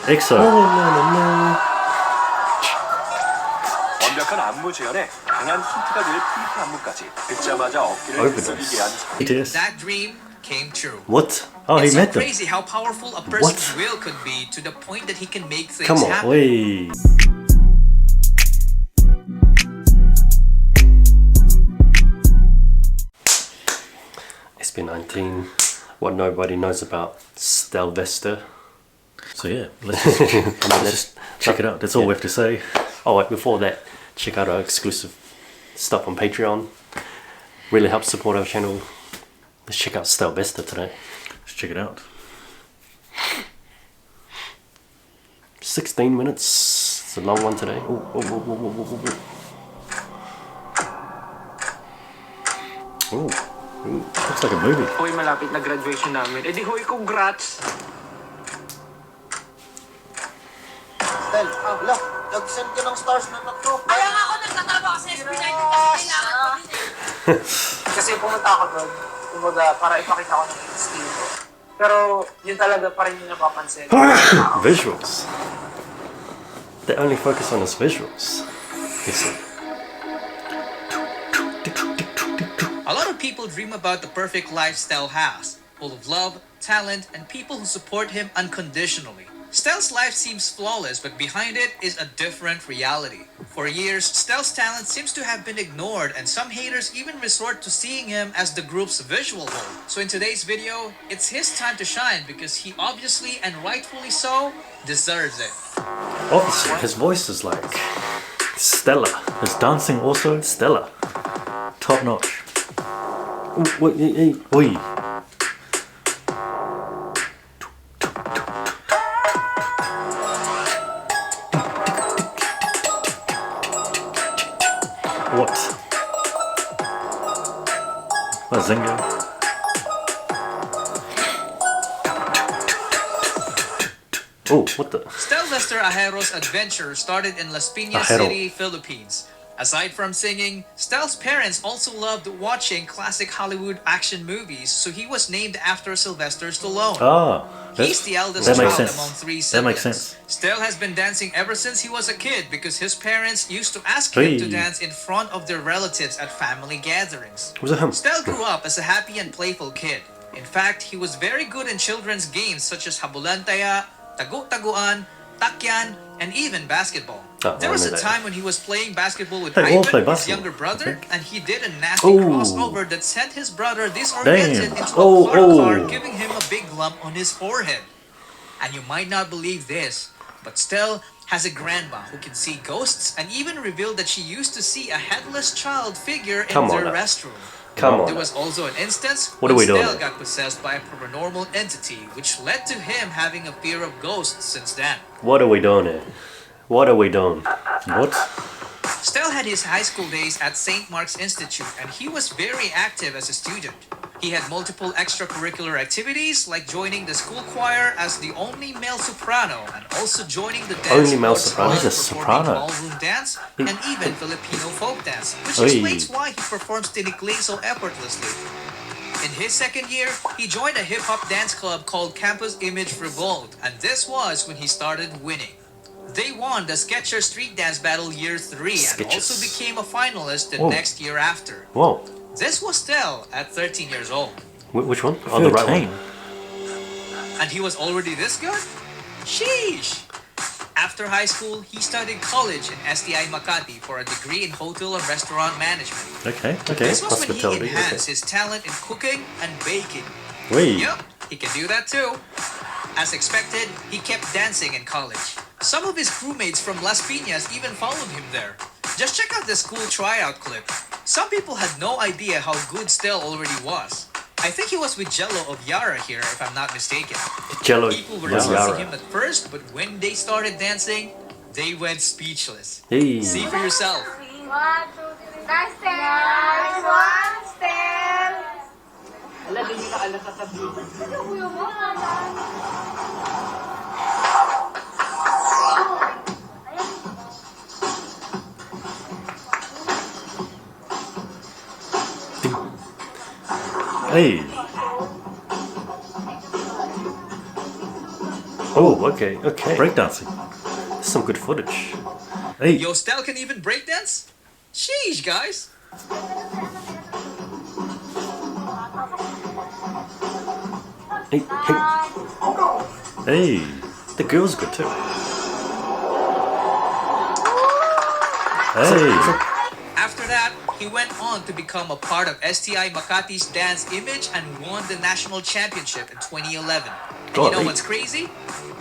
EXO. 완벽한 안무 재현에 강한 힌트가 될 핑크 안무까지 듣자마자 어깨를 들썩이게 한 That dream came true. What? Oh, he It's so met them. crazy how powerful a person's will could be to the point that he can make things Come on, happen. wait. SB19, what nobody knows about 𝗨𝗵𝗿𝗀𝗍. So yeah, let's just check it out. That's all we have to say. Oh wait, before that, check out our exclusive stuff on Patreon. Really helps support our channel. Let's check out 𝗨𝗵𝗍𝗍 today. Let's check it out. 16 minutes. It's a long one today. Ooh. Looks like a movie. Hoy, malapit na graduation namin. Eh di hoy, congrats! Stel, wala. Nag-send ka ng stars na tatlo. Kaya nga ako nagtatrabaho sa SB19 kasi kailangan ko din eh. Kasi pumunta ako doon, kumbaga, para ipakita ko ng skill ko. Pero yun talaga pa rin yung napapansin. Visuals. They only focus on his visuals. Listen. A lot of people dream about the perfect life Stell has, full of love, talent, and people who support him unconditionally. Stell's life seems flawless, but behind it is a different reality. For years, Stell's talent seems to have been ignored, and some haters even resort to seeing him as the group's visual hole. So in today's video, it's his time to shine because he obviously and rightfully so deserves it. Obviously, his voice is like stellar. His dancing also Stellar. top notch. Oi. What? Bazinga. Oh, what the? 𝗨𝗵𝗍𝗍𝗄's adventure started in Las Piñas Ajero. City, Philippines. Aside from singing, Stell's parents also loved watching classic Hollywood action movies, so he was named after Sylvester Stallone. Ah, He's the eldest that makes child sense. among three That siblings. makes sense. Stell has been dancing ever since he was a kid because his parents used to ask him to dance in front of their relatives at family gatherings. was it him? Stell grew up as a happy and playful kid. In fact, he was very good in children's games such as 𝗙𝗵𝗰𝗁𝗪, 𝗨𝗪𝗪𝗪𝗪𝗪𝗪𝗪𝗪𝗪𝗪𝗪𝗪, Takyan, and even basketball. Oh, There was I a knew that. time when he was playing basketball with They all play Ivan, his basketball, younger brother, I think. and he did a nasty Oh. crossover that sent his brother disoriented Damn. into Oh, a car, oh. giving him a big lump on his forehead. And you might not believe this, but Stell has a grandma who can see ghosts and even revealed that she used to see a headless child figure in Come on their now. restroom. Come There on. was also an instance What are when we doing Stell here? got possessed by a paranormal entity, which led to him having a fear of ghosts since then. What are we doing here? What are we doing? What? Stell had his high school days at St. Mark's Institute, and he was very active as a student. He had multiple extracurricular activities, like joining the school choir as the only male soprano, and also joining the dance Only male sports soprano? club, He's a performing soprano. ballroom dance, and even Filipino folk dance, which Oy. explains why he performs 𝗙𝗡𝗎𝗄 so effortlessly. In his second year, he joined a hip-hop dance club called Campus Image Revolt, and this was when he started winning. They won the Sketcher Street Dance Battle Year 3 and also Skechers. became a finalist the Whoa. next year after. Whoa. This was Stell at 13 years old. Which one? Oh, the right 13. one. And he was already this good? Sheesh! After high school, he studied college in STI Makati for a degree in hotel and restaurant management. Okay. Okay, This was when he hospitality. enhanced his talent in cooking and baking. Wait. Yep, he can do that too. As expected, he kept dancing in college. Some of his crewmates from Las Piñas even followed him there. Just check out this cool tryout clip. Some people had no idea how good Stell already was. I think he was with 𝗨𝗪𝗪𝗪𝗪 here, if I'm not mistaken. Jello. People were Yeah. dismissing him at first, but when they started dancing, they went speechless. Hey. See for yourself. 1, 2, 3, nice step! One step! Wala, di nyo naalala sa video. Ano kuya mo? Hey. Oh, okay, okay. Breakdancing. That's some good footage. Hey, Yo, Stell can even breakdance? Sheesh, guys. Hey, hey. hey. The girl's good too. Hey. After that, he went on to become a part of STI Makati's dance image and won the national championship in 2011. And you know what's crazy?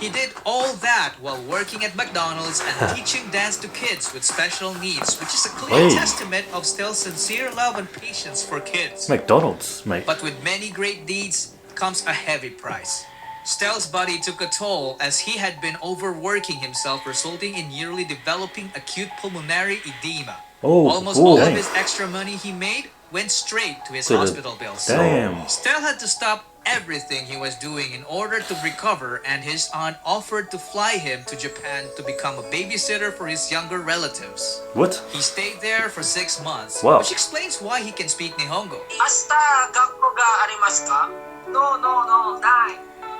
He did all that while working at McDonald's and teaching dance to kids with special needs, which is a clear testament of Stell's sincere love and patience for kids. McDonald's, mate. But with many great deeds comes a heavy price. Stell's body took a toll as he had been overworking himself, resulting in yearly developing acute pulmonary edema. Almost all of his extra money he made went straight to his hospital bills. Damn. Stell had to stop everything he was doing in order to recover, and his aunt offered to fly him to Japan to become a babysitter for his younger relatives. What? He stayed there for 6 months, Wow. which explains why he can speak Nihongo.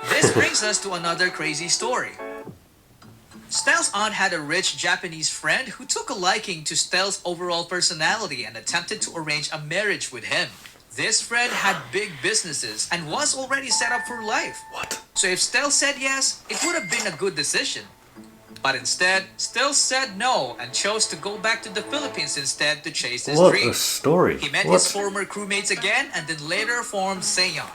This brings us to another crazy story. Stell's aunt had a rich Japanese friend who took a liking to Stell's overall personality and attempted to arrange a marriage with him. This friend had big businesses and was already set up for life. What? So if Stell said yes, it would have been a good decision. But instead, Stell said no and chose to go back to the Philippines instead to chase his What dream. a story. He met his former crewmates again and then later formed Seion.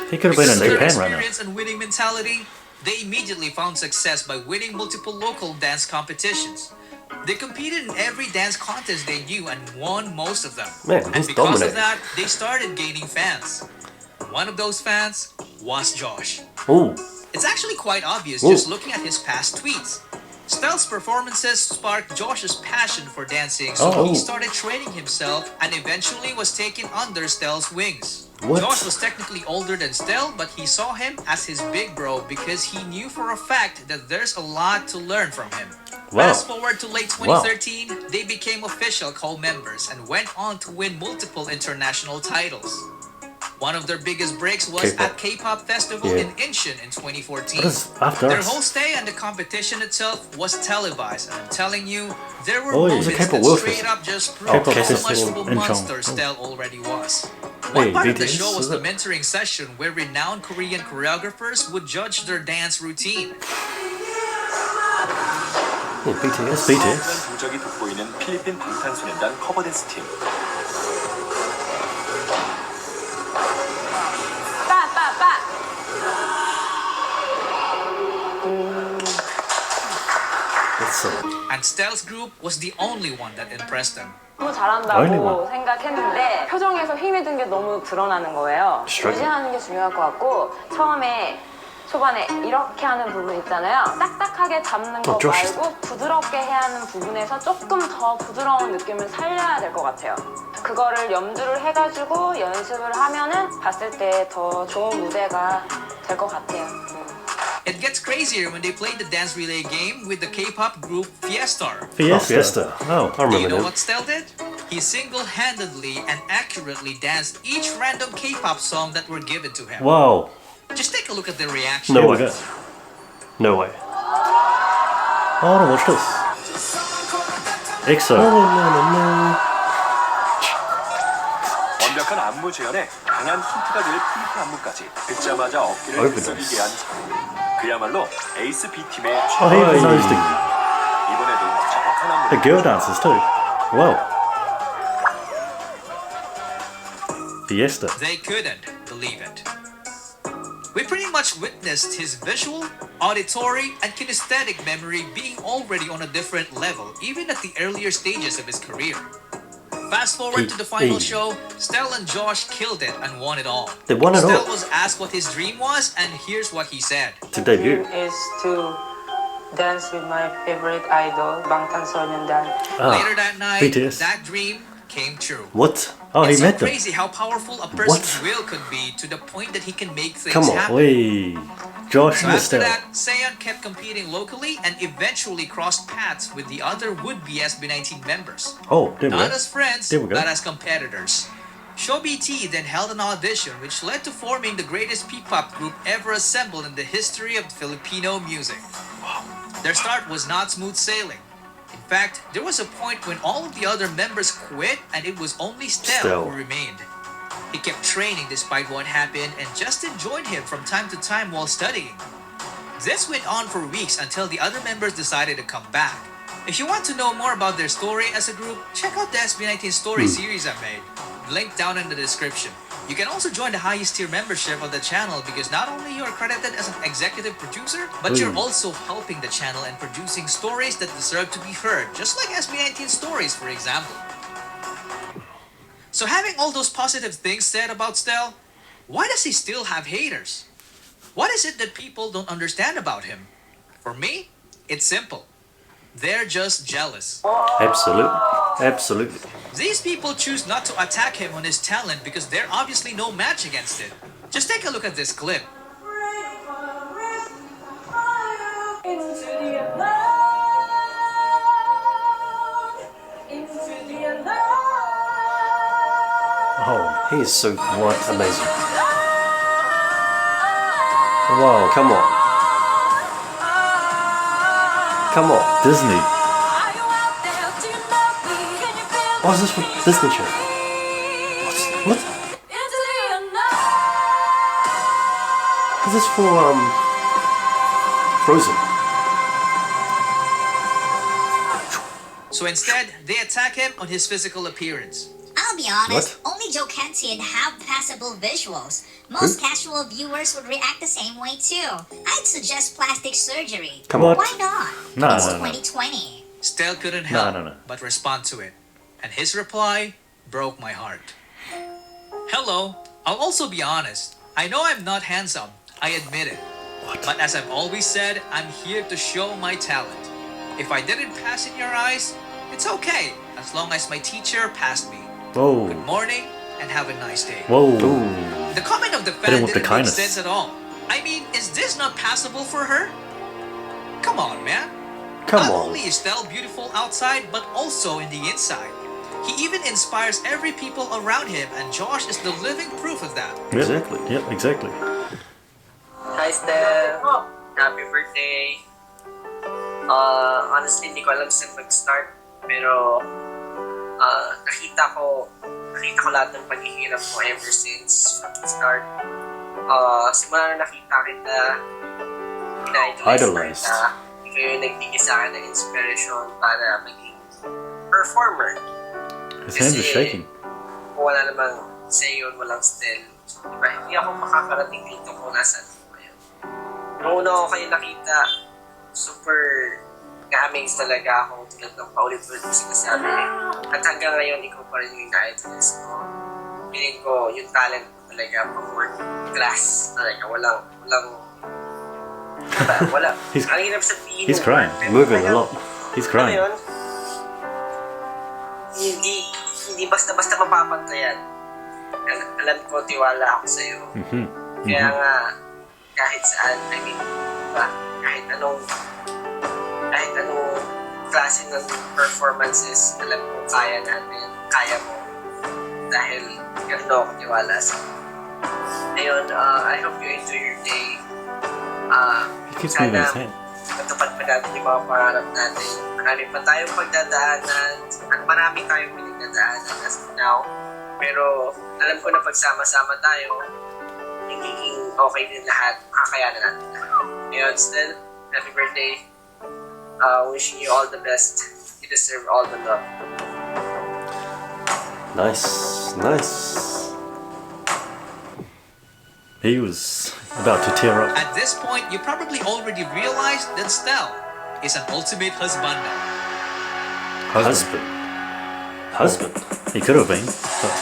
He could have been in Because of their Japan right now. experience and winning mentality, they immediately found success by winning multiple local dance competitions. They competed in every dance contest they knew and won most of them. Man, and he's because dominating. of that, they started gaining fans. One of those fans was Josh. Oh, It's actually quite obvious Ooh. just looking at his past tweets. Stell's performances sparked Josh's passion for dancing, so Oh. he started training himself and eventually was taken under Stell's wings. What? Josh was technically older than Stell, but he saw him as his big bro because he knew for a fact that there's a lot to learn from him. Wow. Fast forward to late 2013, they became official co-members and went on to win multiple international titles. One of their biggest breaks was K-pop. at K-pop Festival Yeah. in Incheon in 2014. What is after Their us? whole stay and the competition itself was televised, and I'm telling you, there were Oh, yeah. moments It's a that K-pop World straight Festival. up just Oh, proved how K-pop much of a Festival in monster Cheong. Stell already was. Wait, One part of the BTS, show was is the it? mentoring session where renowned Korean choreographers would judge their dance routine. yeah, BTS. BTS. 동작이 돋보이는 필리핀 방탄소년단 커버댄스 팀. That's And Stell's group was the only one that impressed them. 너무 Only 잘한다고 one. 생각했는데 표정에서 힘이 든 게 너무 드러나는 거예요. Struggling. 유지하는 게 중요할 것 같고 처음에 초반에 이렇게 하는 부분 있잖아요. 딱딱하게 잡는 거 Josh is- 말고 부드럽게 해야 하는 부분에서 조금 더 부드러운 느낌을 살려야 될 것 같아요. 그거를 염두를 해가지고 연습을 하면은 봤을 때 더 좋은 무대가 될 것 같아요. It gets crazier when they played the dance relay game with the K-pop group Fiesta. Fiesta. Oh. I Do you remember know them. what Stell did? He single-handedly and accurately danced each random K-pop song that were given to him. Wow. Just take a look at their reaction. No Here we way. go. No way. Oh, I want to watch this. EXO. 완벽한 안무 재현에 강한 힌트가 될 필리핀 안무까지 듣자마자 어깨를 Overdose. 들썩이게 한 장면. 그야말로 에이스 B팀의 Oh, he even knows 이번에도 정확한 the 안무. girl dancers too. Wow. Fiesta. They couldn't believe it. We pretty much witnessed his visual, auditory, and kinesthetic memory being already on a different level, even at the earlier stages of his career. Fast forward to the final show, Stell and Josh killed it and won it all. They won it Stell all. was asked what his dream was, and here's what he said. To debut. is to dance with my favorite idol, 방탄소년단. Later that night, BTS. that dream came true. What? Oh, he It's so met them. crazy how powerful a person's What? will could be to the point that he can make things Come on, happen. Wait. Josh So and after Estelle. that, Seion kept competing locally and eventually crossed paths with the other would-be SB19 members. Oh, there we Not go. as friends, There we go. but as competitors. 𝗨𝗶𝗺𝗀𝗃 then held an audition which led to forming the greatest P-pop group ever assembled in the history of Filipino music. Their start was not smooth sailing. In fact, there was a point when all of the other members quit and it was only STELL who remained. He kept training despite what happened and Justin joined him from time to time while studying. This went on for weeks until the other members decided to come back. If you want to know more about their story as a group, check out the SB19 story series I made. Link down in the description. You can also join the highest tier membership of the channel because not only you are credited as an executive producer, but you're also helping the channel and producing stories that deserve to be heard, just like SB19 stories, for example. So having all those positive things said about STELL, why does he still have haters? What is it that people don't understand about him? For me, it's simple. They're just jealous. Absolutely. Absolutely. These people choose not to attack him on his talent because they're obviously no match against it. Just take a look at this clip. Oh, he is so amazing. Wow. Come on. Come on. Disney. Oh, is this for Disney Channel? What? Is this for Frozen? So instead, they attack him on his physical appearance. I'll be honest, only 𝗏𝗏𝗃𝗁 have passable visuals. Most casual viewers would react the same way too. I'd suggest plastic surgery. Come on. Why not? No, It's no, no. 2020. STELL couldn't help no. but respond to it. And his reply broke my heart. Hello, I'll also be honest. I know I'm not handsome, I admit it. But as I've always said, I'm here to show my talent. If I didn't pass in your eyes, it's okay, as long as my teacher passed me. Whoa. Good morning, and have a nice day. Whoa. The comment of the Hit fan him with the didn't make kindness. sense at all. I mean, is this not passable for her? Come on, man. Come Not on. only is STELL beautiful outside, but also in the inside. He even inspires every people around him, and Josh is the living proof of that. Yep. Exactly. Yep, exactly. Hi, STELL. Happy birthday. Honestly, hindi ko alam saan mag-start. Pero, nakita ko lahat ng paghihirap mo ever since from the start. Simula na nakita kita, Idolized. kita. Ikaw yung nagbigay sa akin ng inspiration para maging performer. His hands are shaking. Kung wala namang sa'yo, walang STELL. Diba? Hindi ako makakarating dito kung nasaan ko ngayon. Nung una ko kayo nakita, super na-amaze talaga ako tulad ng paulit-ulit ko sinasabi. At hanggang ngayon, ikaw pa rin yung na-idolize ko. Piling ko, yung talent ko talaga pang world class talaga. Wala. He's- Ang hirap sabihin he's mo, crying. pero Moving a talagang, lot. He's crying. ano yun? Hindi basta-basta mapapantayan. Alam ko, tiwala ako sa'yo. Kaya nga, kahit saan, I mean, diba? kahit anong klase ng performances, alam ko kaya natin, kaya mo. Dahil ganun ako tiwala sa'yo. Ayun, I hope you enjoy your day. He keeps moving his Sana hand. matupad pa natin yung mga pangarap natin. Marami pa tayong pagdadaanan at marami tayong pinagdadaanan as of now. Pero alam ko na pagsama-sama tayo, magiging okay din lahat. Kakayanan natin lahat. Ngayon, STELL, happy birthday. Wishing you all the best. You deserve all the love. Nice. He was about to tear up. At this point, you probably already realized that STELL is an ultimate husband. Husband. He could have been. But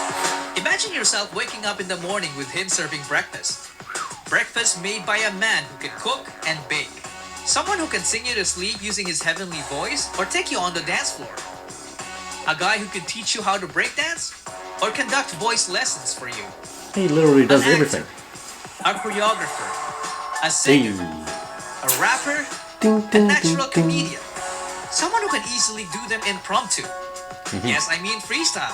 Imagine yourself waking up in the morning with him serving breakfast. Breakfast made by a man who can cook and bake. Someone who can sing you to sleep using his heavenly voice or take you on the dance floor. A guy who can teach you how to break dance or conduct voice lessons for you. he literally does An actor, everything. A choreographer, a singer, a rapper, a natural comedian. Someone who can easily do them impromptu. Yes, I mean freestyle.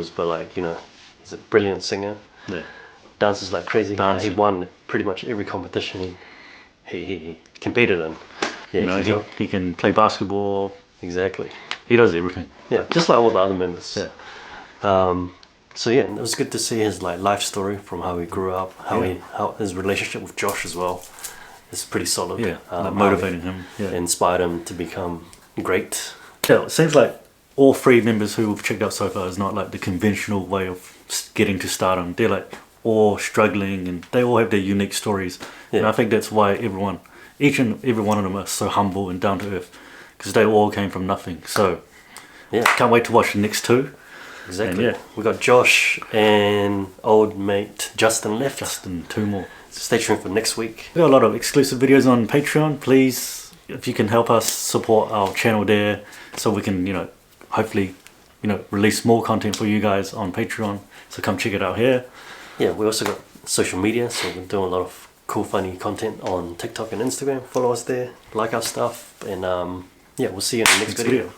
visuals, but like, you know, he's a brilliant singer. Yeah. Dances like crazy. Dances. He won pretty much every competition he competed in. Yeah, You know, he can play basketball. exactly. He does everything. Yeah, just like all the other members. Yeah. So yeah, it was good to see his like life story from how he grew up, how his relationship with Josh as well is pretty solid. Yeah, like how motivating him. Yeah. it inspired him to become great. Yeah, it seems like all 3 members who we've checked out so far is not like the conventional way of getting to stardom. They're like all struggling, and they all have their unique stories. And I think that's why each and every one of them are so humble and down to earth, because they all came from nothing. So Yeah, can't wait to watch the next 2. exactly. And, yeah. We got Josh and old mate Justin left. Justin, 2 more. So stay tuned for next week. We got a lot of exclusive videos on Patreon. Please, if you can help us support our channel there, so we can, you know, hopefully, you know, release more content for you guys on Patreon. So come check it out here. Yeah, we also got social media, so we're doing a lot of cool, funny content on TikTok and Instagram. Follow us there, like our stuff, and yeah, we'll see you in the next video.